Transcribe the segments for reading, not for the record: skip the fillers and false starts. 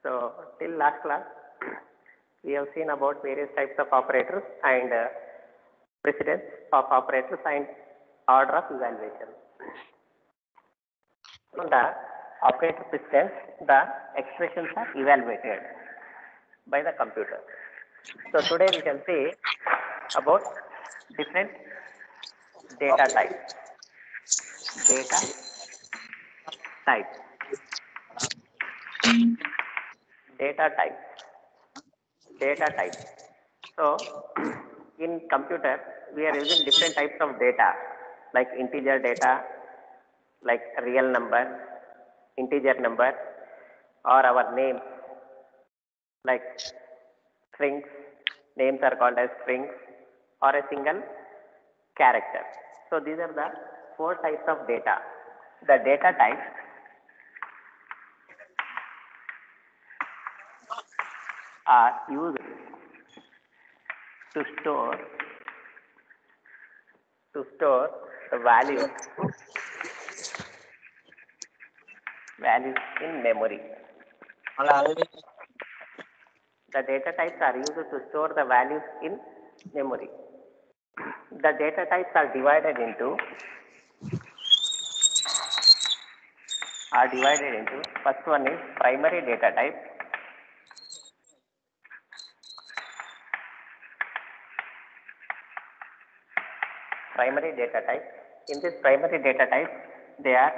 So till last class, we have seen about various types of operators and precedence of operators and order of evaluation. On the operator precedence, the expressions are evaluated by the computer. So today we can see about different data types. Data types. Data types. Data types. So in computer, we are using different types of data, like integer data, like real number, integer number, or our names, like strings. Names are called as strings, or a single character. So these are the four types of data. The data types are used to store the values in memory. The data types are used to store the values in memory. The data types are divided into first one is primary data type. Primary data type. In this primary data type, they are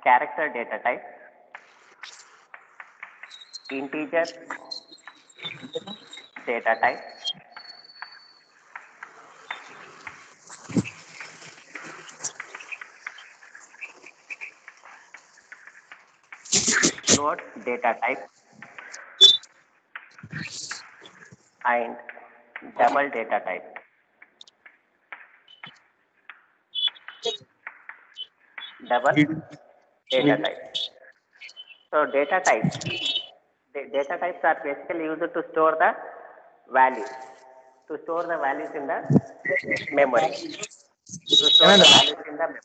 character data type, integer data type, float data type, and double data type. Double data type. So data types. The data types are basically used to store the values. To store the values in the memory. To store the values in the memory.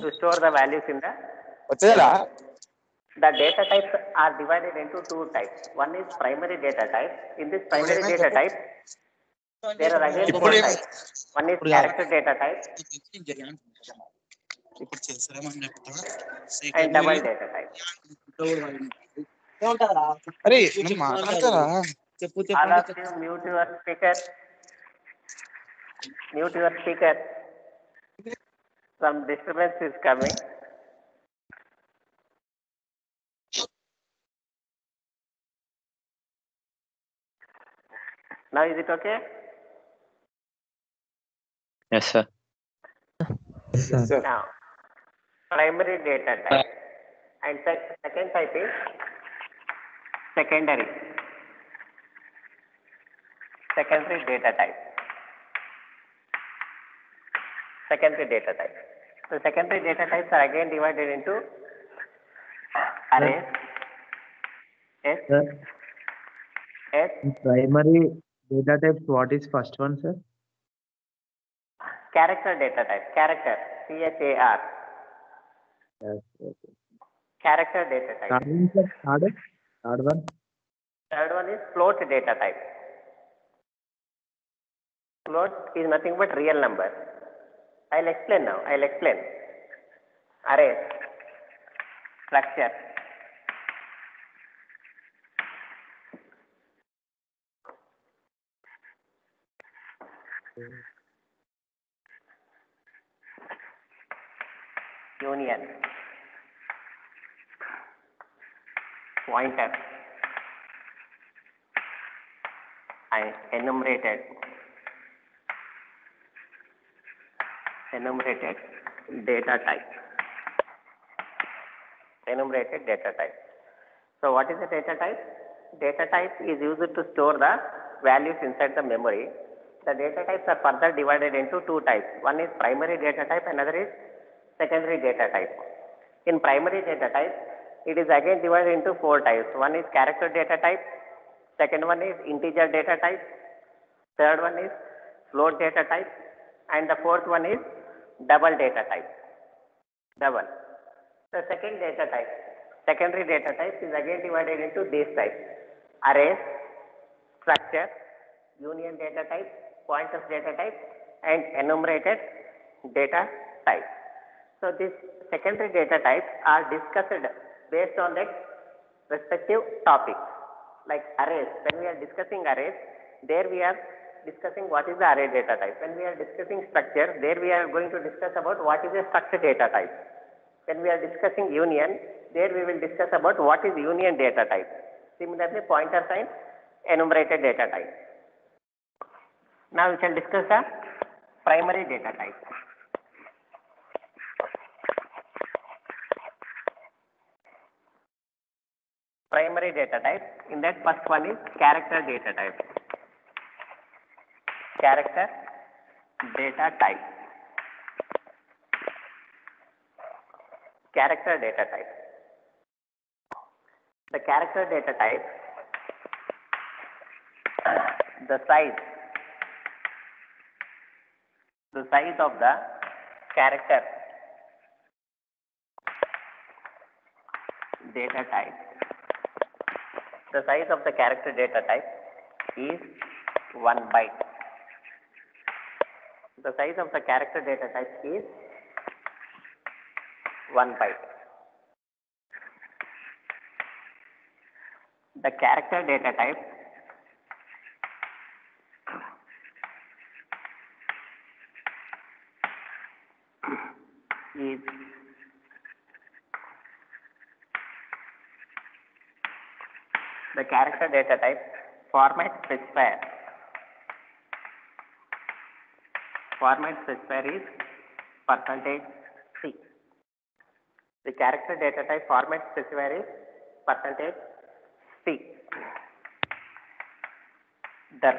To store the values in the memory. The data types are divided into two types. One is primary data type. In this primary data type, there are again four types. One is character data type and double data type. All of you mute your speaker. Mute your speaker. Some disturbance is coming. Now is it okay? Yes, sir. Yes, sir. Now, primary data type and second type is secondary data type. Secondary data type. So secondary data types are again divided into arrays. Yes. Sir, Yes. in primary data types, what is first one, sir? Character data type. Character. CHAR. Yes, okay. Character data type. Third one, sir? Third one? Third one is float data type. Float is nothing but real number. I'll explain now. Arrays. Structure. Union. Pointer. And enumerated data type. Enumerated data type. So what is the data type? Data type is used to store the values inside the memory. The data types are further divided into two types. One is primary data type, another is secondary data type. In primary data type, it is again divided into four types. One is character data type, second one is integer data type, third one is float data type, and the fourth one is double data type. Double. The second data type Secondary data type is again divided into these types: arrays, structure, union data type, pointers data type, and enumerated data type. So these secondary data types are discussed based on the respective topics. Like arrays, when we are discussing arrays, there we are discussing what is the array data type. When we are discussing structure, there we are going to discuss about what is a structure data type. When we are discussing union, there we will discuss about what is union data type. Similarly, pointers and enumerated data type. Now we shall discuss the primary data type. Primary data type, in that first one is character data type. Character data type. Character data type. The character data type, the size of the character data type. The size of the character data type is 1 byte. The size of the character data type is 1 byte. The character data type is the character data type format specifier. Format specifier is %C. The character data type format specifier is %C. The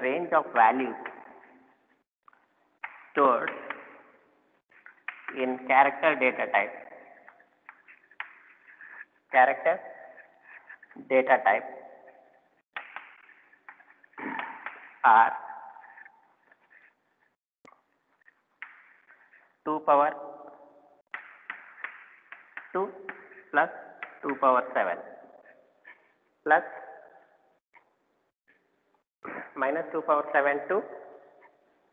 range of values stored in character data type are 2 power 2 plus 2 power 7 plus minus 2 power 7 2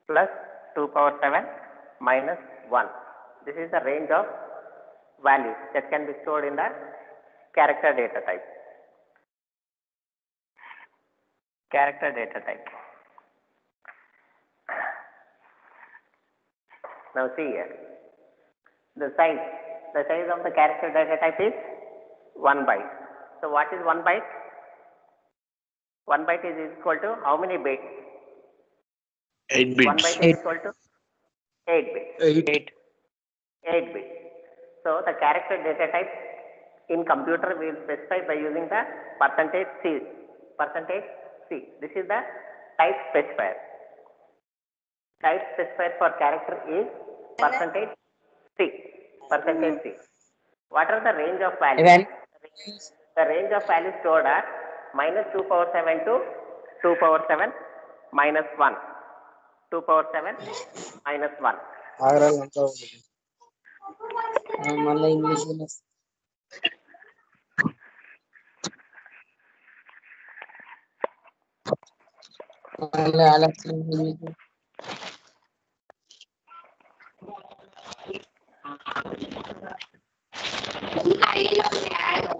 plus 2 power 7 minus 1. This is the range of values that can be stored in the character data type. Character data type. Now see here, the size of the character data type is 1 byte. So what is 1 byte? 1 byte is equal to how many bits? 8 bits. 1 byte is equal to 8 bits. 8 bits. So the character data type in computer we will specify by using the %C. This is the type specifier. Type specifier for character is %C. What are the range of values? The range of values stored are minus 2 power 7 to 2 power 7 minus 1. 2 power 7 minus 1. మళ్ళీ English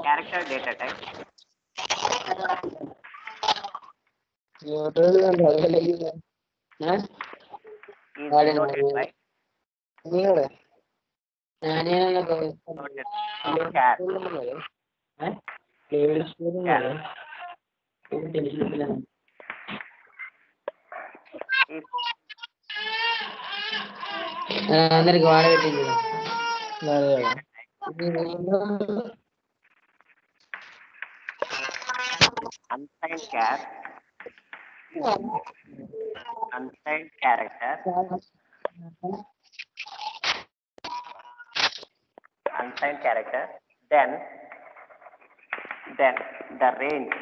Character data type. Is denoted by char. అందరికి వాడబెట్టింది Unsigned char, unsigned character, then the range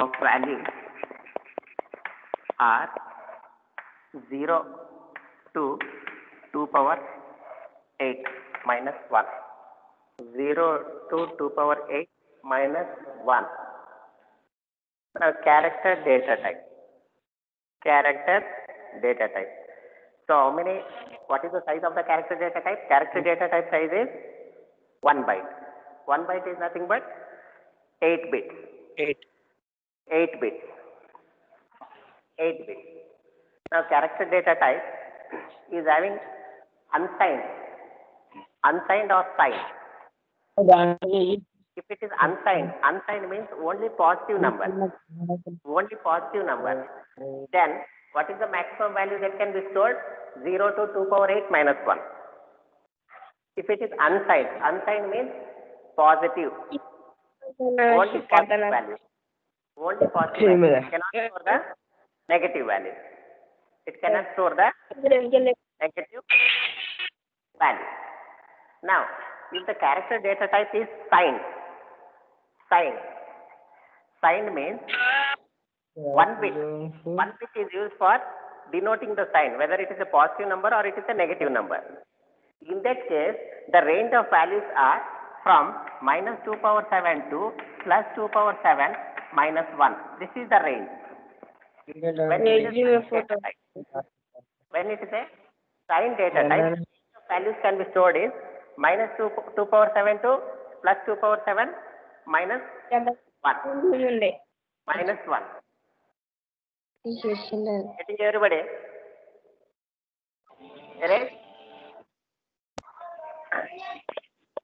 of values are 0 to 2 power 8 minus 1. 0 to 2 power 8 minus 1. Now character data type. Character data type. So how many, what is the size of the character data type? Character data type size is 1 byte. 1 byte is nothing but 8 bits. 8. 8 bits. 8 bits. Now character data type is having unsigned or signed. If it is unsigned, unsigned means only positive number. Only positive number. Then what is the maximum value that can be stored? 0 to 2 power 8 minus 1. If it is unsigned, unsigned means positive. Only positive value. Only positive value. It cannot store the negative value. It cannot store the negative value. Now, if the character data type is signed means one bit is used for denoting the sign, whether it is a positive number or it is a negative number. In that case, the range of values are from minus 2 power 7 to plus 2 power 7 minus 1. This is the range. When it is a signed data type, values can be stored is minus 2 power 7 to plus 2 power 7 minus 1. Minus 1. Getting everybody? Right?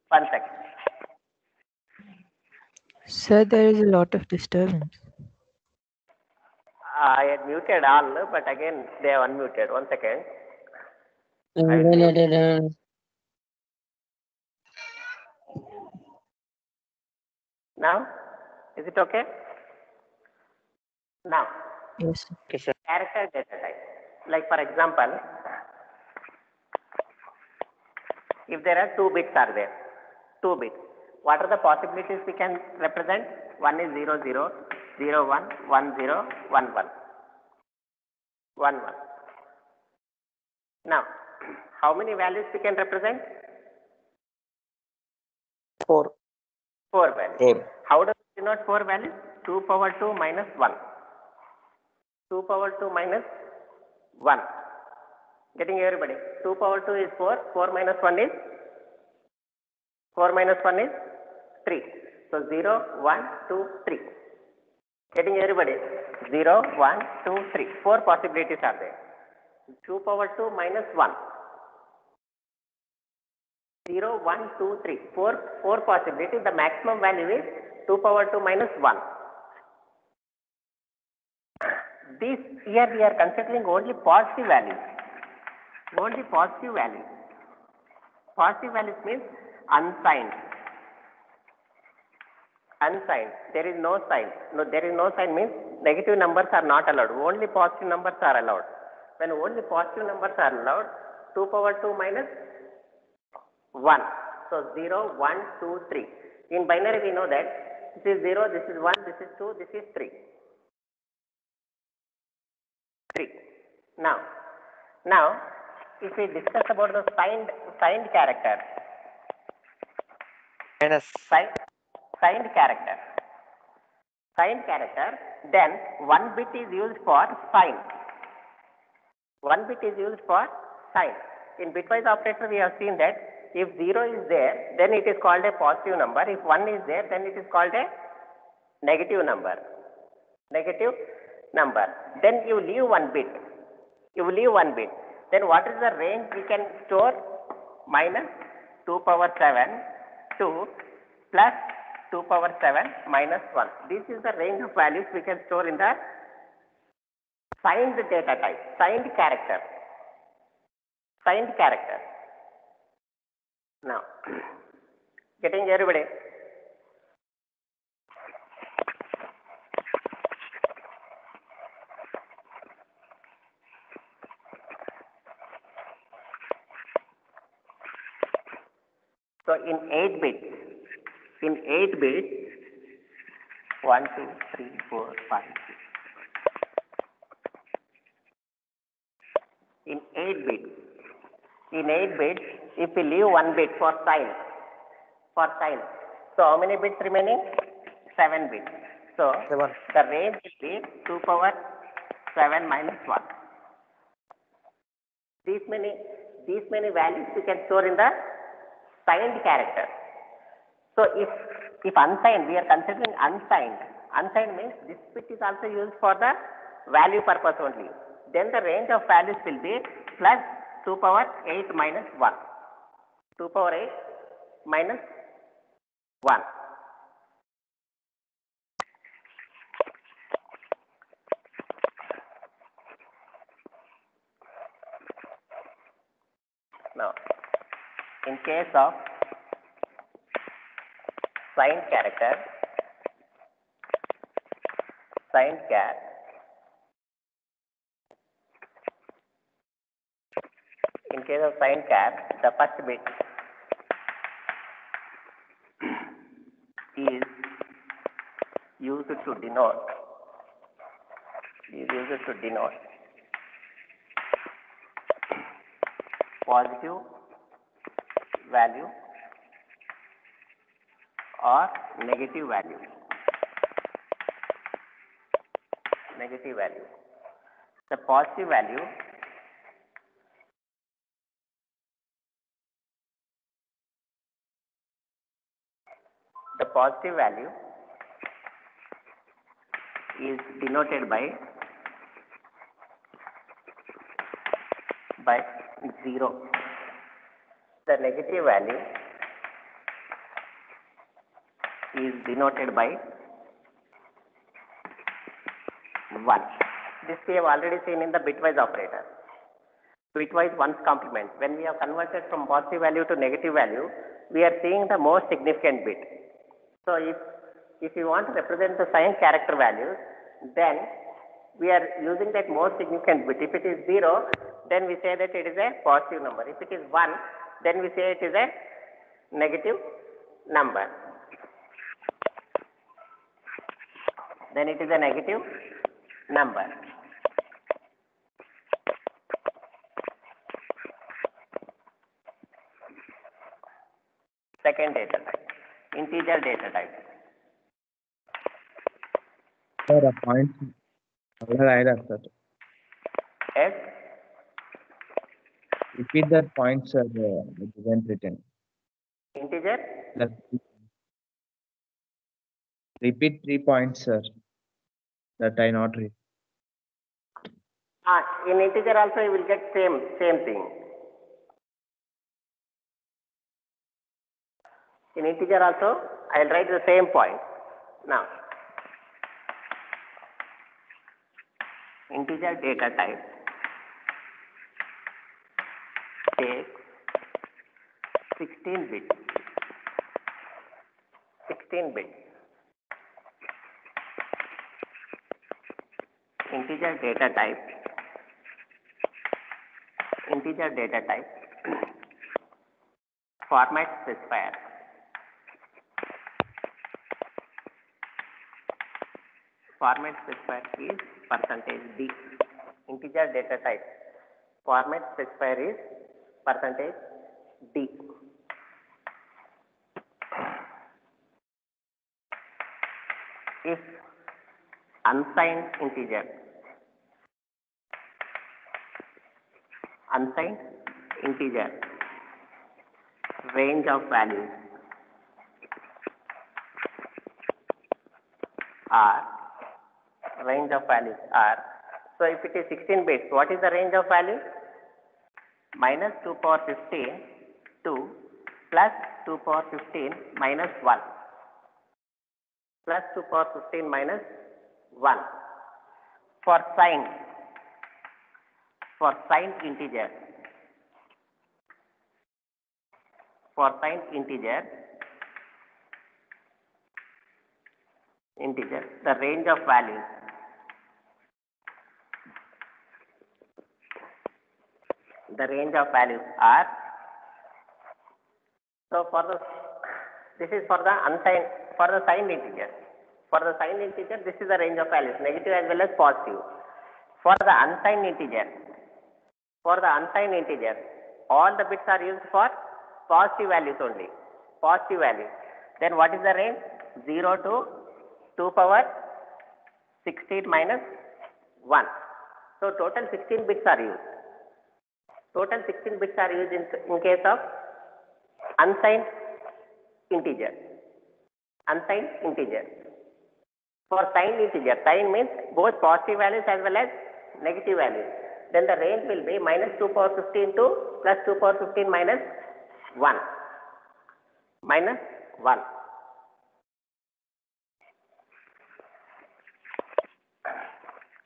1 second. Sir, there is a lot of disturbance. I had muted all, but again they have unmuted. 1 second. Now, is it okay? Now, Yes. Okay, sir. character data type. Like for example, if there are 2 bits are there, 2 bits. What are the possibilities we can represent? One is 0, 0, 0, 1, 1, 0, 1, 1. 1, 1. Now, how many values we can represent? 4. 4 values. 4. How does it denote 4 values? 2 power 2 minus 1. 2 power 2 minus 1. Getting everybody? 2 power 2 is 4. 4 minus 1 is 3. So 0, 1, 2, 3. Getting everybody? 0, 1, 2, 3. 4 possibilities are there. 2 power 2 minus 1. 0, 1, 2, 3. 4 possibilities. The maximum value is 2 power 2 minus 1. This here we are considering only positive values. Only positive values. Positive values means unsigned. Unsigned. There is no sign. No, there is no sign means negative numbers are not allowed. Only positive numbers are allowed. When only positive numbers are allowed, 2 power 2 minus 1. So 0, 1, 2, 3. In binary we know that this is 0, this is 1, this is 2, this is 3. 3. Now, if we discuss about the signed character, Minus. signed character, then 1 bit is used for sign. 1 bit is used for sign. In bitwise operator, we have seen that if 0 is there, then it is called a positive number. If 1 is there, then it is called a negative number. Then you leave 1 bit. Then what is the range we can store? Minus 2 power 7 to plus 2 power 7 minus 1. This is the range of values we can store in the signed data type, signed character. Now, getting everybody? So in 8 bits, 1, 2, 3, 4, 5, 6. In 8 bits, in 8 bits, if we leave 1 bit for sign, so how many bits remaining? 7 bits. So the range will be 2 power 7 minus 1. These many values we can store in the signed character. So if unsigned, we are considering unsigned. Unsigned means this bit is also used for the value purpose only. Then the range of values will be plus 2 power 8 minus 1. 2 power 8 minus 1. Now, in case of signed character, signed char, in case of signed char, the first bit is used to denote positive value or negative value. The positive value is denoted by 0. The negative value is denoted by 1. This we have already seen in the bitwise operator. Bitwise ones complement. When we have converted from positive value to negative value, we are seeing the most significant bit. So if you want to represent the signed character values, then we are using that most significant bit. If it is 0, then we say that it is a positive number. If it is 1, then we say it is a negative number. Then it is a negative number. Second data type, integer data type. Sir, the points either, sir. Yes, Repeat that point, sir. It isn't written. integer. Repeat 3 points, sir. That I not read. In integer also you will get same thing. In integer also I will write the same point. Now, integer data type takes 16 bits. Integer data type format specifier. Format specifier is %d. Integer data type format specifier is %d. If unsigned integer range of values are, so if it is 16 bits, what is the range of value? Minus 2 power 15 to plus 2 power 15 minus 1. Plus 2 power 15 minus 1. For signed integer, the range of values are, so this is for the unsigned, for the signed integer. For the signed integer, this is the range of values, negative as well as positive. For the unsigned integer, all the bits are used for positive values only. Positive values. Then what is the range? 0 to 2 power 16 minus 1. So total 16 bits are used. Total 16 bits are used in case of unsigned integer. Unsigned integer. For signed integer, signed means both positive values as well as negative values. Then the range will be minus 2 power 15 to plus 2 power 15 minus 1. Minus 1.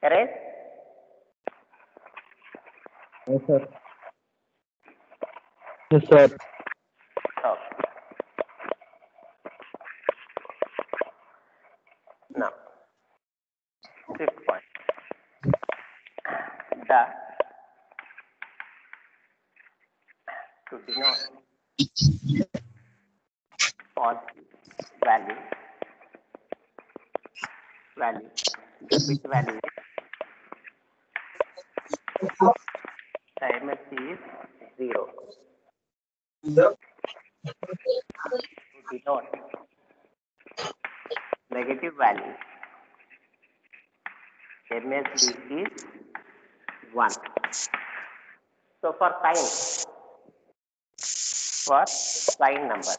Erase? Yes, sir. Yes, sir. Okay. Now, fifth point. The to denote positive value, the bit value, the MSC is 0. To denote negative value, MSB is 1. So for sign number,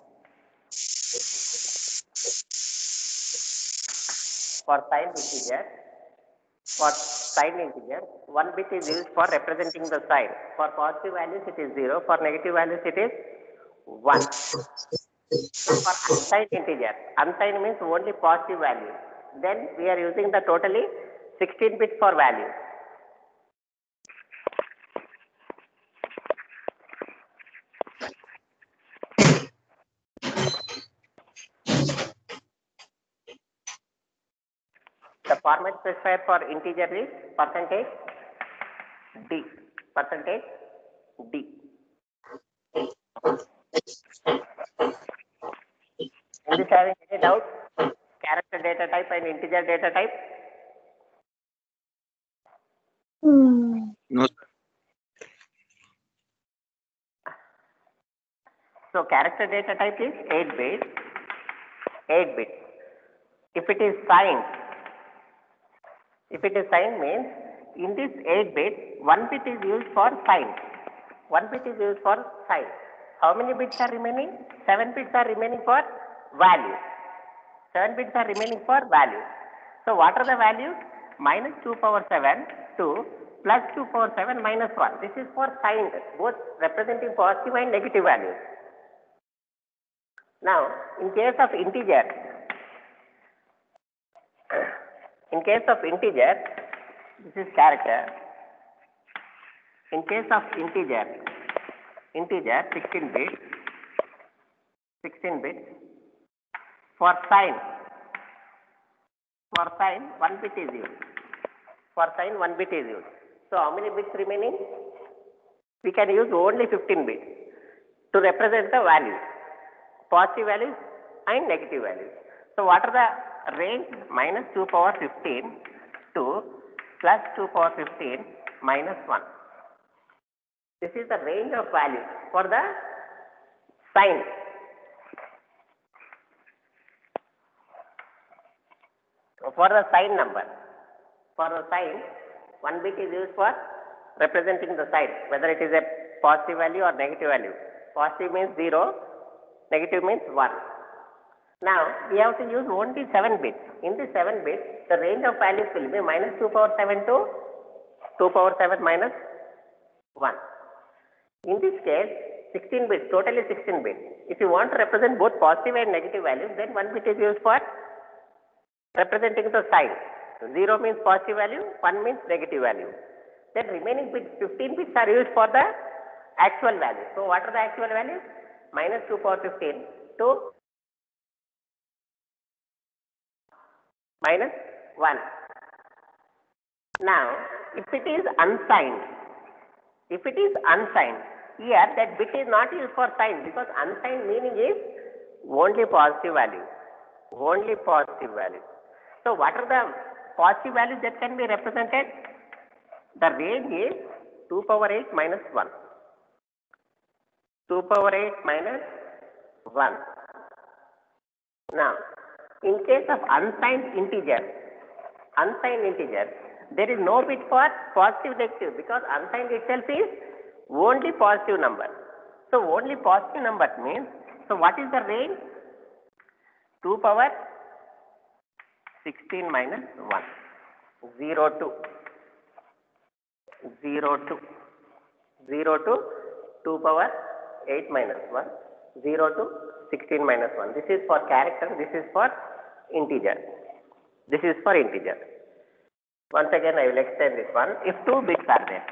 for signed integer, 1 bit is used for representing the sign. For positive values it is 0, for negative values it is 1. So for unsigned integer, unsigned means only positive value. Then we are using the totally 16 bits for value. The format specifier for integer is percentage %d. Percentage %d. Is this having any doubt? Character data type and integer data type? No, sir. So character data type is 8 bits. 8 bits. If it is signed means in this 8 bits, 1 bit is used for sign. 1 bit is used for sign. How many bits are remaining? 7 bits are remaining for value. 7 bits are remaining for value. So what are the values? Minus 2 power 7 to plus 2 power 7 minus 1. This is for signed, both representing positive and negative values. Now, in case of integer, this is character. In case of integer 16 bits. For sign 1 bit is used. So how many bits remaining? We can use only 15 bits to represent the values, positive values and negative values. So what are the range? Minus 2 power 15 to plus 2 power 15 minus 1. This is the range of values for the sign. For the sign number, for the sign, 1 bit is used for representing the sign, whether it is a positive value or negative value. Positive means 0, negative means 1. Now, we have to use only 7 bits. In the 7 bits, the range of values will be minus 2 power 7 to 2 power 7 minus 1. In this case, 16 bits, totally 16 bits. If you want to represent both positive and negative values, then 1 bit is used for representing the sign. 0 means positive value, 1 means negative value. Then remaining bits, 15 bits are used for the actual value. So what are the actual values? Minus 2 power 15 to minus 1. Now, if it is unsigned, here that bit is not used for sign, because unsigned meaning is only positive value. So what are the positive values that can be represented? The range is 2 power 8 minus 1. 2 power 8 minus 1. Now, in case of unsigned integer, there is no bit for positive negative because unsigned itself is only positive number. So only positive number means, so what is the range? 2 power 16 minus 1. 0 to 2 power 8 minus 1. 0 to 16 minus 1. This is for character, this is for integer. This is for integer. Once again I will extend this one. If 2 bits are there.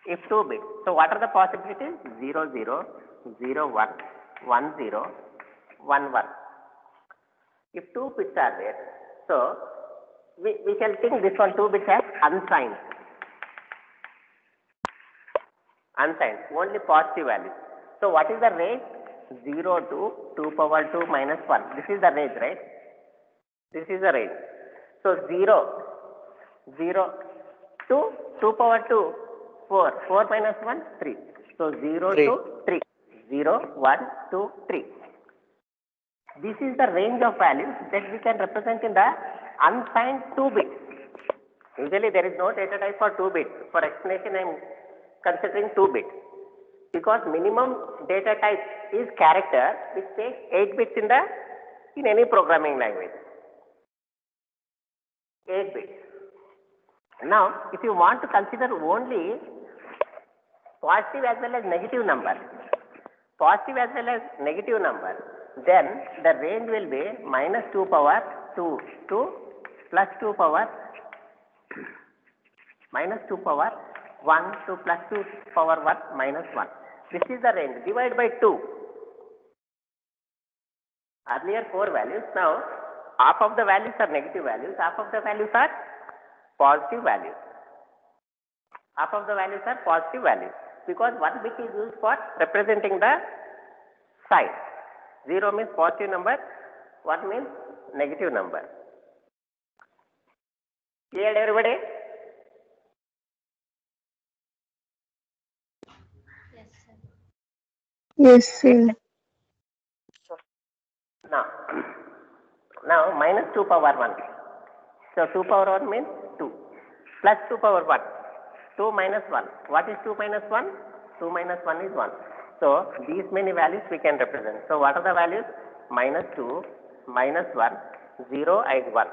If 2 bits. So what are the possibilities? 0, 0, 0, 1, 1, 0, 1, 1. If 2 bits are there, so we shall think this one 2 bits as unsigned. Unsigned, only positive values. So what is the range? 0 to 2 power 2 minus 1. This is the range, right? This is the range. So 0 to 2 power 2, 4. 4 minus 1, 3. So 0 3. to 3. 0, 1, 2, 3. This is the range of values that we can represent in the unsigned 2 bits. Usually there is no data type for 2 bits. For explanation I am considering 2 bits. Because minimum data type is character, which takes 8 bits in any programming language. 8 bits. Now, if you want to consider only positive as well as negative number, then the range will be minus 2 power 2 to plus 2 power minus 2 power 1 to plus 2 power 1 minus 1. This is the range. Divide by 2. Earlier 4 values. Now, half of the values are negative values, half of the values are positive values. Half of the values are positive values because 1 bit is used for representing the sign. 0 means positive number, 1 means negative number. Clear everybody? Yes, sir. Now minus 2 power 1. So 2 power 1 means 2. Plus 2 power 1. 2 minus 1. What is 2 minus 1? 2 minus 1 is 1. So these many values we can represent. So what are the values? Minus 2, minus 1, 0 and 1.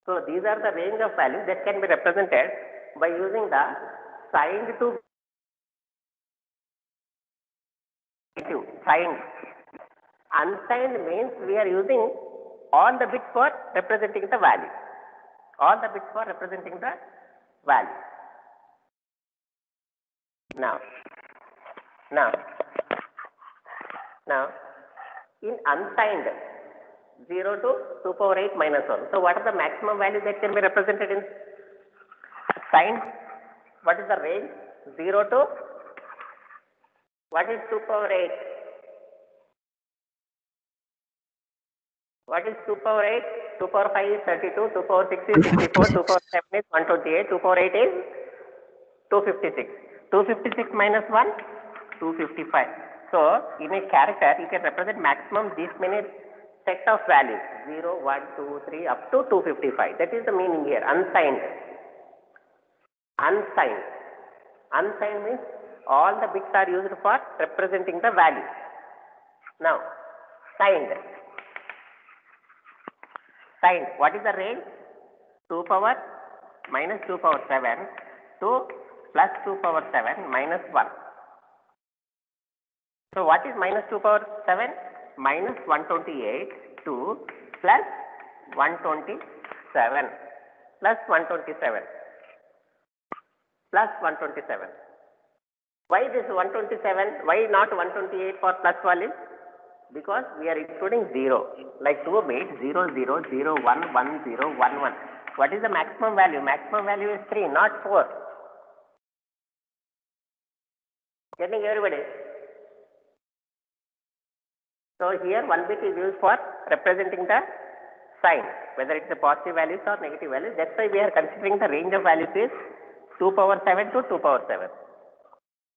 So these are the range of values that can be represented by using the signed to signed. Unsigned means we are using all the bits for representing the value. All the bits for representing the value. Now, in unsigned 0 to 2 power 8 minus 1. So what are the maximum values that can be represented in signed? What is the range? 0 to, what is 2 power 8? What is 2 power 8? 2 power 5 is 32, 2 power 6 is 64, 2 power 7 is 128, 2 power 8 is 256. 256 minus 1, 255. So, in a character, you can represent maximum these many set of values, 0, 1, 2, 3, up to 255. That is the meaning here, unsigned. Unsigned. Unsigned means all the bits are used for representing the value. Now, signed. Signed. What is the range? 2 power minus 2 power 7 to plus 2 power 7 minus 1. So what is minus 2 power 7? Minus 128 to plus 127 plus 127 plus 127. Why this 127? Why not 128 for plus value? Because we are including 0. Like 2 bits 0, 0, 0, 1, 1, 0, 1, 1. What is the maximum value? Maximum value is 3, not 4. Getting everybody? So here 1 bit is used for representing the sign, whether it's a positive values or negative values. That's why we are considering the range of values is 2 power 7 to 2 power 7.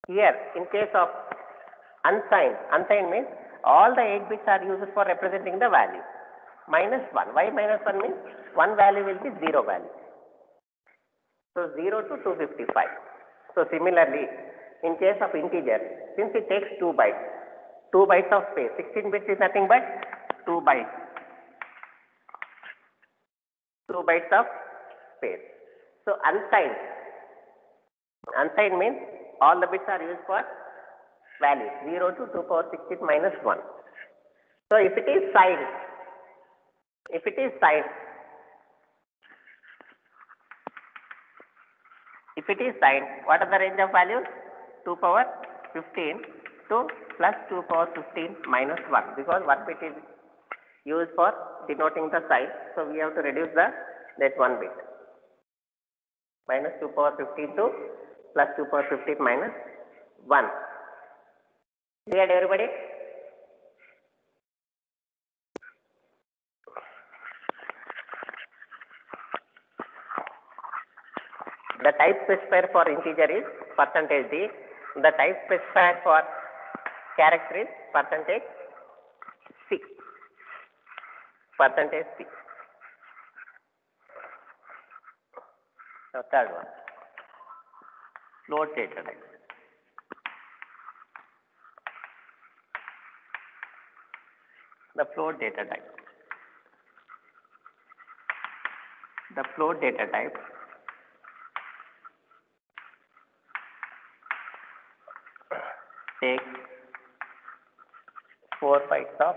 Here, in case of unsigned means all the 8 bits are used for representing the value. Minus 1. Why minus 1 means one value will be 0 value. So 0 to 255. So similarly, in case of integer, since it takes 2 bytes, 2 bytes of space, 16 bits is nothing but 2 bytes. 2 bytes of space. So unsigned means all the bits are used for values 0 to 2 power 16 minus 1. So if it is signed, what are the range of values? 2 power 15 to plus 2 power 15 minus 1, because 1 bit is used for denoting the sign. So we have to reduce that 1 bit. Minus 2 power 15 to plus 2 power 15 minus 1. Clear everybody? The type specifier for integer is percentage %d. The type specifier for character is percentage %c. Percentage %c. Now third one, float data type. The float data type. The float data type takes 4 bytes of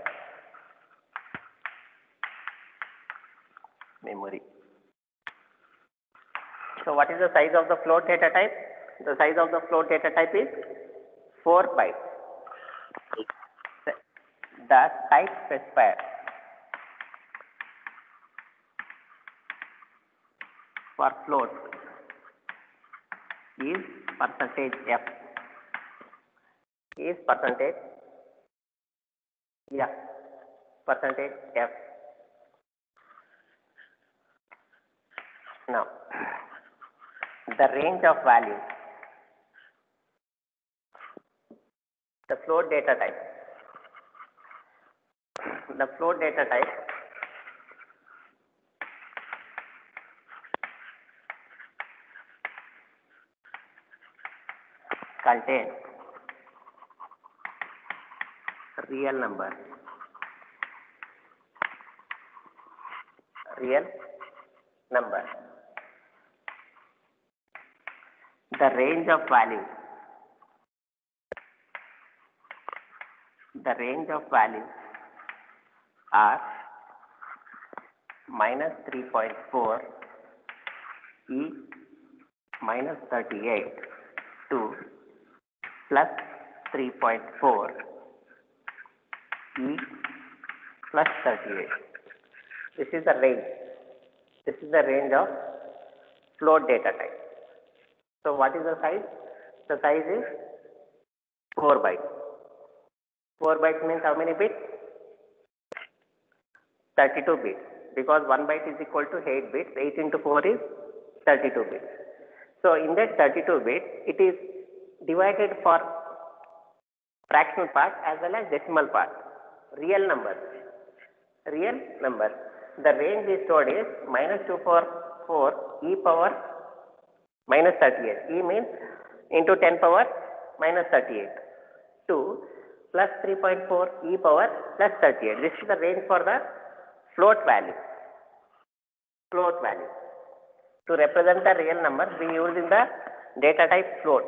memory. So what is the size of the float data type? The size of the float data type is 4 bytes. The type specifier for float is percentage %f. Is percentage %f. Now, the range of values, the float data type. The float data type contains real number. The range of values. Are minus 3.4 e minus 38 to plus 3.4 e plus 38. This is the range. This is the range of float data type. So what is the size? The size is 4 bytes. 4 bytes means how many bits? 32 bits, because 1 byte is equal to 8 bits. 8 into 4 is 32 bits. So in that 32 bits, it is divided for fractional part as well as decimal part. Real numbers. The range is stored is minus 2 power 4 e power minus 38. E means into 10 power minus 38 to plus 3.4 e power plus 38. This is the range for the float value. To represent the real number, we use in the data type float.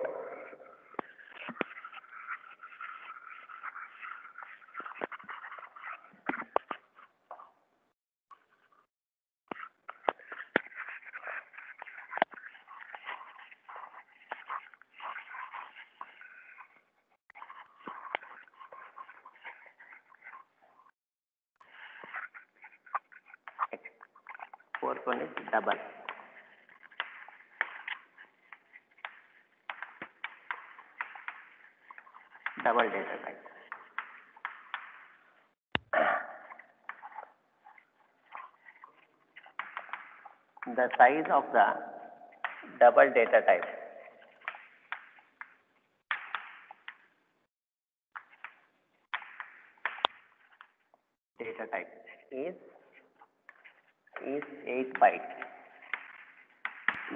Fourth one is double. Double data type. The size of the double data type data type is 8 bytes.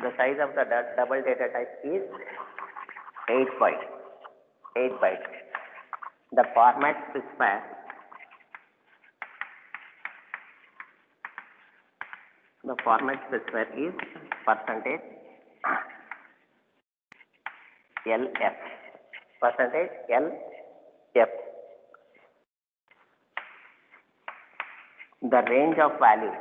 The size of the double data type is 8 bytes. 8 bytes. The format specifier is percentage LF. Percentage LF. The range of values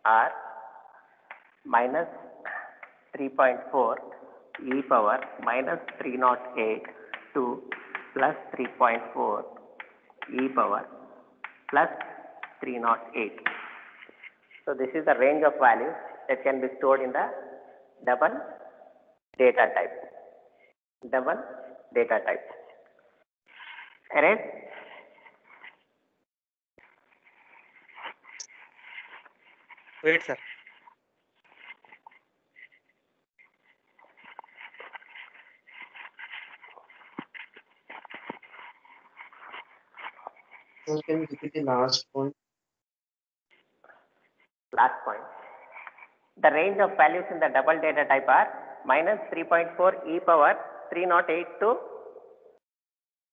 are minus 3.4 e power minus 308 to plus 3.4 e power plus 308. So this is the range of values that can be stored in the double data type. Double data type. Alright? Wait, sir. Sir, can you repeat the last point? Last point. The range of values in the double data type are minus 3.4 e power 308 to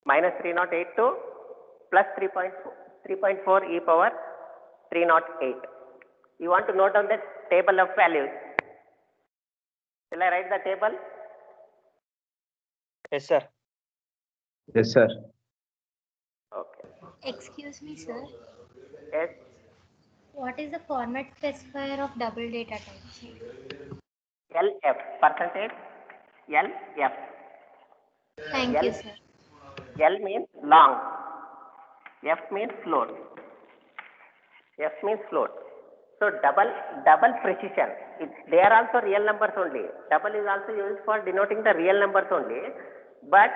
minus 308 to plus 3.4 e power 308. You want to note down the table of values. Shall I write the table? Yes, sir. Yes, sir. Okay. Excuse me, sir. Yes. What is the format specifier of double data type? LF. Percentage LF. Thank L, you, sir. L means long. F means float. F means float. So double precision. They are also real numbers only. Double is also used for denoting the real numbers only, but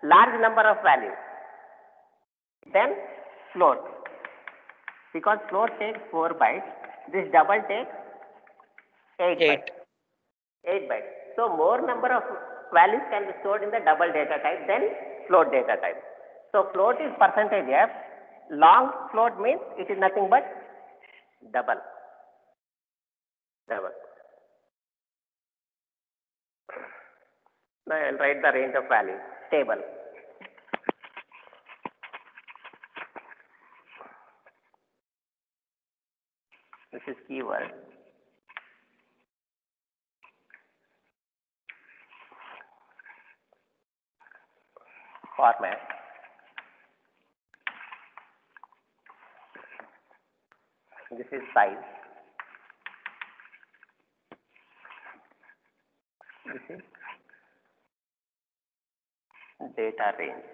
large number of values. Then float. Because float takes 4 bytes, this double takes 8 bytes. 8 bytes. So more number of values can be stored in the double data type than float data type. So float is percentage F. Long float means it is nothing but double. Double. Now I will write the range of values. Table. This is keyword. Format. This is size. This is data range.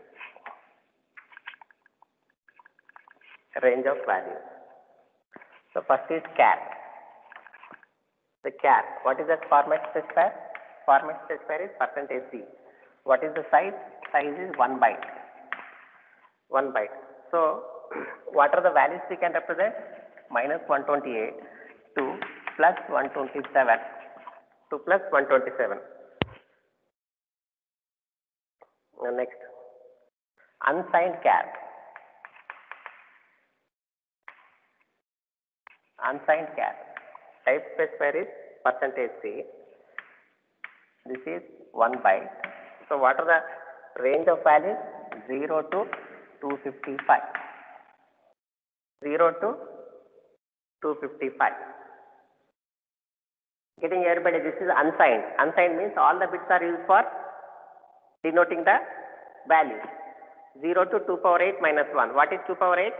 Range of values. So first is char. The char. What is the format specifier? Format specifier is percentage C. What is the size? Size is 1 byte. 1 byte. So what are the values we can represent? Minus 128 to plus 127 to plus 127. Next, unsigned char. Unsigned char. Type specifier is percentage C. This is 1 byte. So what are the range of values? 0 to 255. 0 to 255. Getting everybody, this is unsigned. Unsigned means all the bits are used for denoting the values. 0 to 2 power 8 minus 1. What is 2 power 8?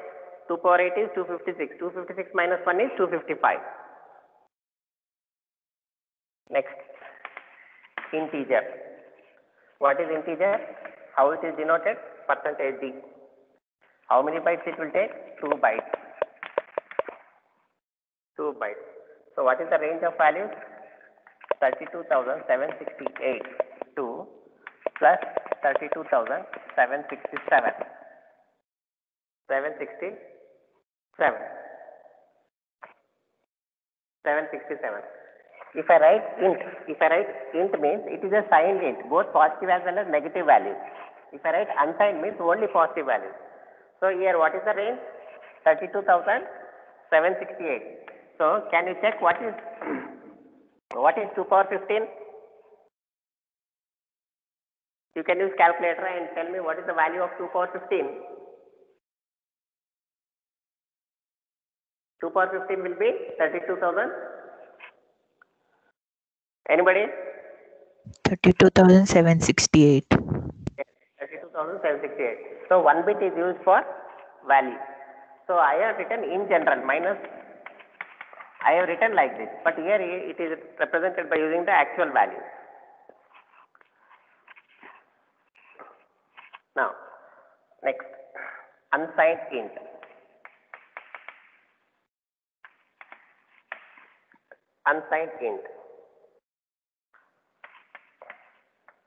2 power 8 is 256. 256 minus 1 is 255. Next, integer. What is integer? How it is denoted? Percentage D. How many bytes it will take? 2 bytes. 2 bytes. So what is the range of values? 32,768 to plus 32,767. 767. If I write int means it is a signed int, both positive as well as negative values. If I write unsigned means only positive values. So here what is the range? 32,768. So can you check what is 2 power 15? You can use calculator and tell me what is the value of 2 power 15. 2 power 15 will be 32,000. Anybody? 32,768. 32,768. So 1 bit is used for value. So I have written in general minus, I have written like this, but here it is represented by using the actual value. Now, next, unsigned int. Unsigned int.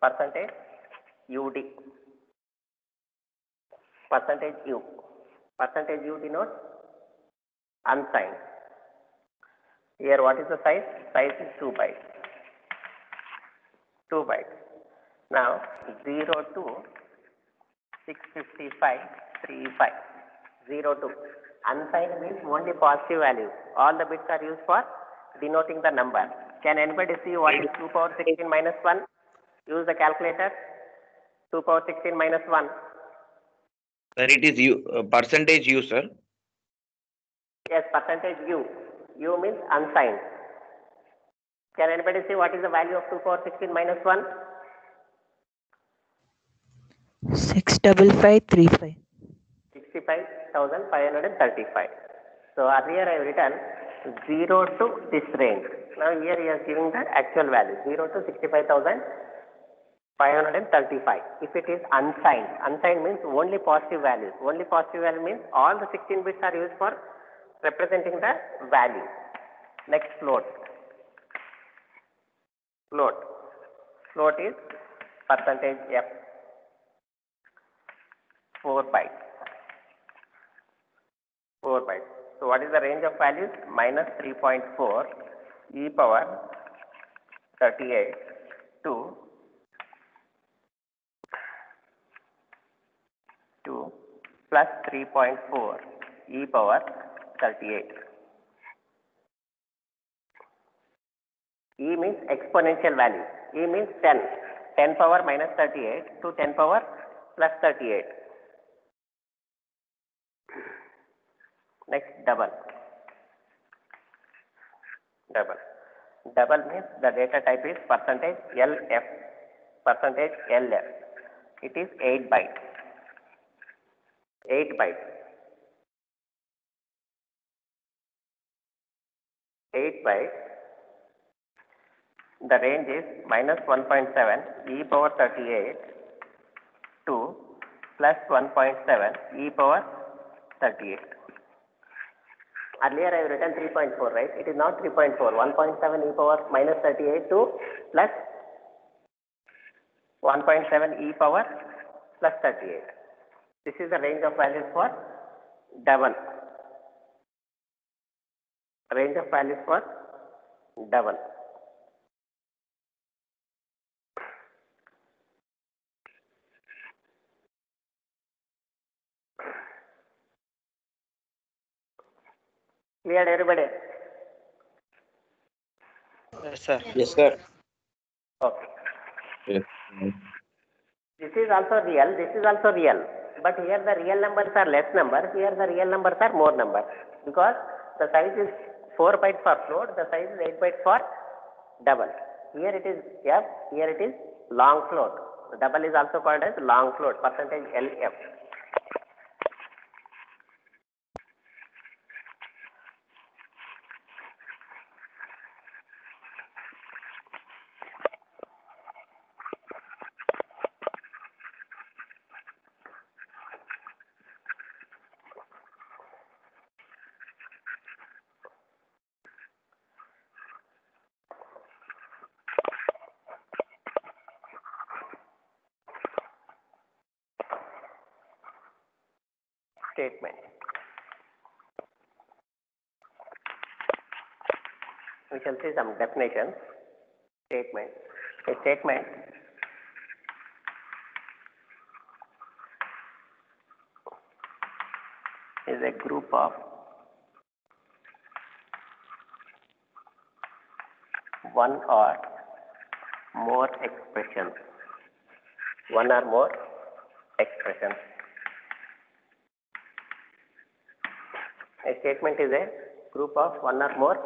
Percentage UD. Percentage U. Percentage U denotes unsigned. Here what is the size? Size is 2 bytes. 2 bytes. Now 0 to 65535. 0 to. Unsigned means only positive values. All the bits are used for denoting the number. Can anybody see what is 2 power 16 minus 1? Use the calculator. 2 power 16 minus 1. Sir, it is U, percentage U, sir. Yes, percentage U. U means unsigned. Can anybody see what is the value of 2 power 16 minus 1? 65535. 65,535. So earlier I have written 0 to this range. Now here he is giving the actual value 0 to 65,535. If it is unsigned, unsigned means only positive values. Only positive value means all the 16 bits are used for representing the value. Next, float. Float. Float is percentage F. 4 bytes. 4 bytes. So what is the range of values? Minus 3.4 e power 38 to plus 3.4 e power 38. E means exponential value. E means 10. 10 power minus 38 to 10 power plus 38. Next, double. Double. Double means the data type is percentage LF. Percentage LF. It is 8 bytes. 8 bytes. 8 bytes. The range is minus 1.7 e power 38 to plus 1.7 e power 38. Earlier I have written 3.4, right? It is not 3.4. 1.7 e power minus 38 to plus 1.7 e power plus 38. This is the range of values for double. Range of values for double. Clear, everybody? Yes, sir. Yes, sir. Okay. Yes. This is also real. This is also real. But here the real numbers are less numbers. Here the real numbers are more numbers. Because the size is 4 bytes for float. The size is 8 bytes for double. Here it is F. Here it is long float. The double is also called as long float. Percentage LF. Statement. We shall see some definitions. Statement. A statement is a group of one or more expressions. One or more expressions. A statement is a group of one or more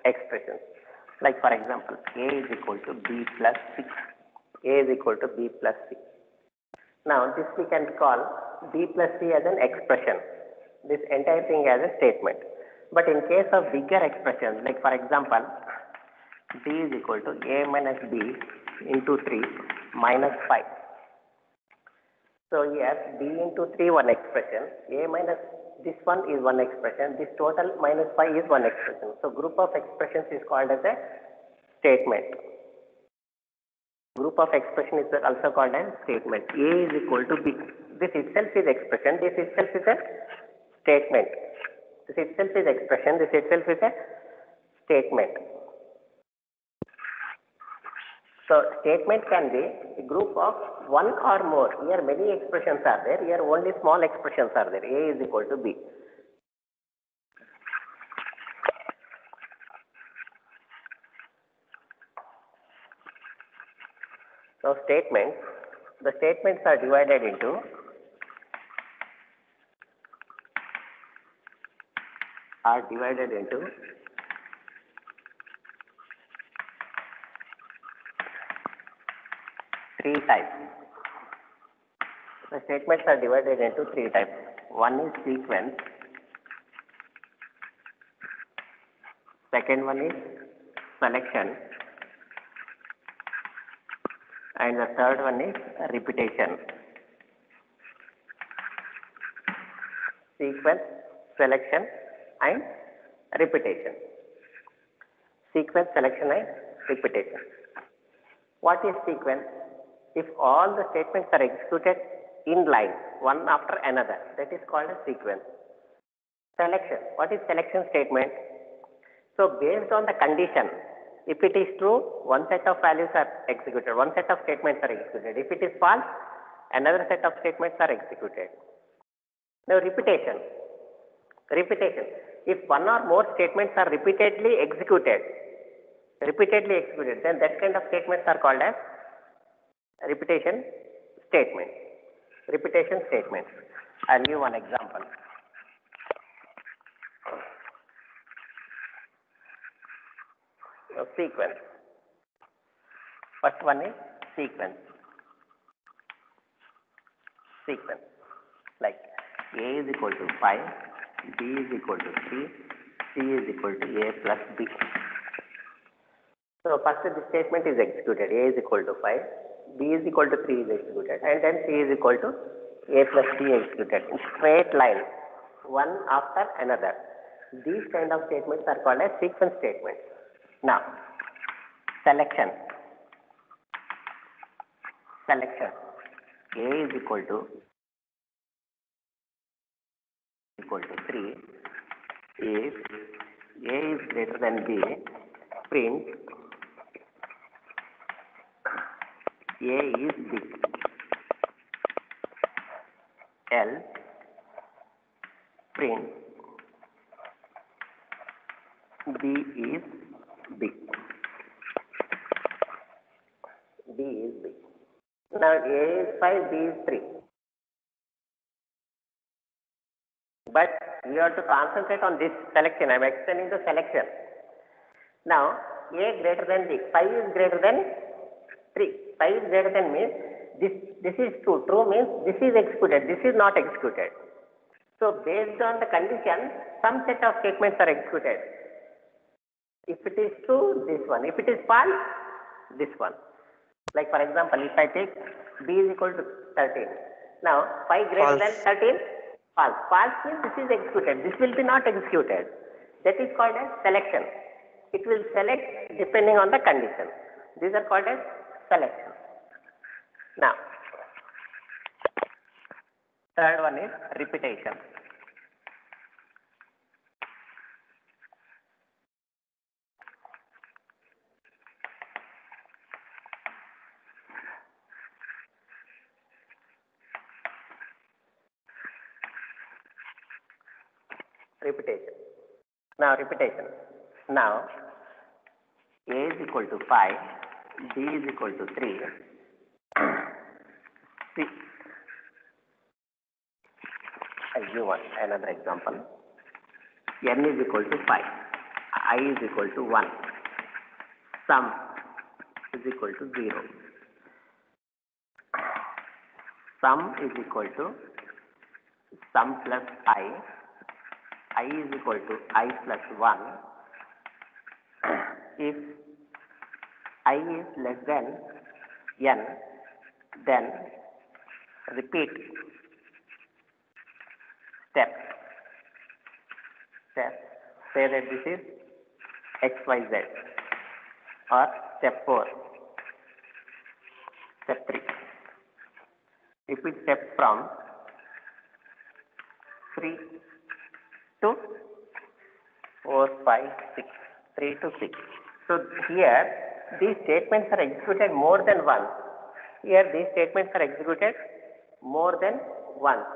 expressions. Like for example, A is equal to B plus C. A is equal to B plus C. Now this we can call B plus C as an expression. This entire thing as a statement. But in case of bigger expressions, like for example, D is equal to A minus B into 3 minus 5. So here B into 3 one expression, A minus this one is one expression, this total minus 5 is one expression. So group of expressions is called as a statement. Group of expression is also called as statement. A is equal to B. This itself is expression, this itself is a statement. This itself is expression, this itself is a statement. So statement can be a group of one or more. Here many expressions are there. Here only small expressions are there. A is equal to B. So statements. The statements are divided into three types. The statements are divided into three types. One is sequence. Second one is selection. And the third one is repetition. Sequence, selection and repetition. Sequence, selection and repetition. What is sequence? If all the statements are executed in line, one after another, that is called a sequence. Selection. What is selection statement? So based on the condition, if it is true, one set of values are executed, one set of statements are executed. If it is false, another set of statements are executed. Now repetition. Repetition. If one or more statements are repeatedly executed, then that kind of statements are called as repetition statement. Repetition statement. I'll give one example. So sequence. First one is sequence. Sequence. Like A is equal to 5, B is equal to 3, C is equal to A plus B. So first this statement is executed. A is equal to 5, B is equal to 3 is executed, and then C is equal to A plus B executed in straight line, one after another. These kind of statements are called as sequence statements. Now, selection. Selection. A is equal to 3. If A is greater than B, print A is big. Else print B is big. B is big. Now A is 5, B is 3. But we have to concentrate on this selection. I am explaining the selection. Now A greater than B. 5 is greater than 3. 5 is greater than means this is true. True means this is executed. This is not executed. So based on the condition, some set of statements are executed. If it is true, this one. If it is false, this one. Like for example, if I take B is equal to 13. Now 5 greater than 13, false. False means this is executed. This will be not executed. That is called as selection. It will select depending on the condition. These are called as selection. Now, third one is repetition. repetition. Now repetition. Now A is equal to 5, B is equal to 3, C. I'll give another example. N is equal to 5, I is equal to 1, sum is equal to 0. Sum is equal to sum plus I is equal to I plus 1. If I is less than N, then repeat step. Say that this is XYZ, or step 4, step 3. Repeat step from 3 to 4, 5, 6, 3 to 6. So here these statements are executed more than once. Here these statements are executed more than once.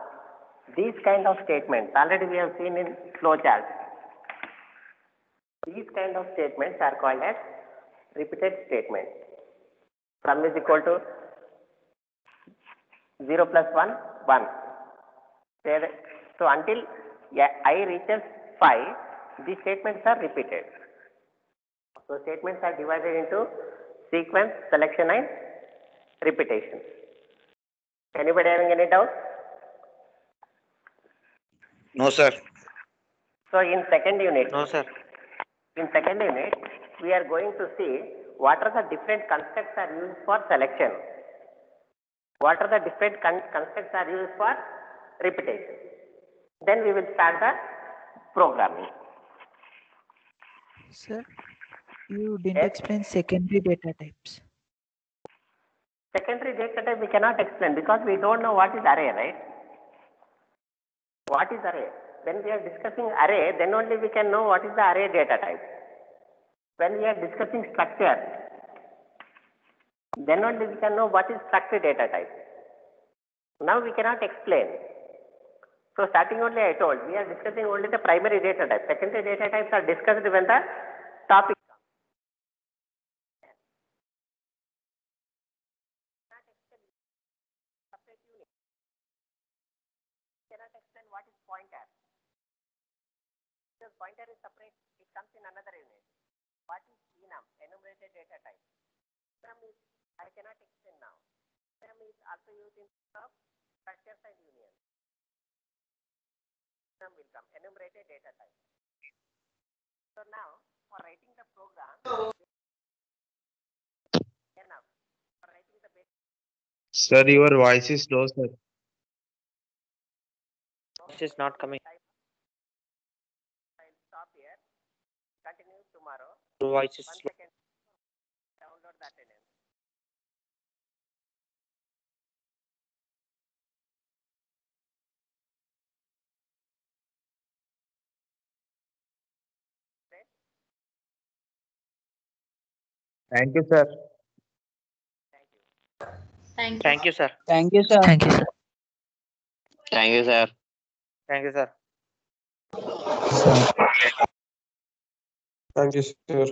These kind of statements already we have seen in flowchart. These kind of statements are called as repeated statements. Sum is equal to 0 plus 1, 1. So until I reaches 5, these statements are repeated. So statements are divided into sequence, selection and repetition. Anybody having any doubt? No, sir. So in second unit, No, sir. We are going to see what are the different constructs are used for selection. What are the different constructs are used for repetition. Then we will start the programming. Sir, you didn't Yes. explain secondary data types. Secondary data type we cannot explain because we don't know what is array, right? What is array? When we are discussing array, then only we can know what is the array data type. When we are discussing structure, then only we can know what is structure data type. Now we cannot explain. So starting only I told, we are discussing only the primary data type. Secondary data types are discussed when the topic comes. Cannot explain what is pointer. Because pointer is separate, it comes in another unit. What is enum, enumerated data type? Enum is, I cannot explain now. Enum is also used in of structures and unions. Enum will come, enumerated data type. So now, for writing the program, enum, for writing the basic. Sir, your voice is low, sir. This is not coming. I'll stop here. Continue tomorrow. Your voice is 1 slow. second. Download the attendance. Thank you, sir. Thank you, sir. Thank you, sir. Thank you, sir. Thank you, sir. Thank you, sir.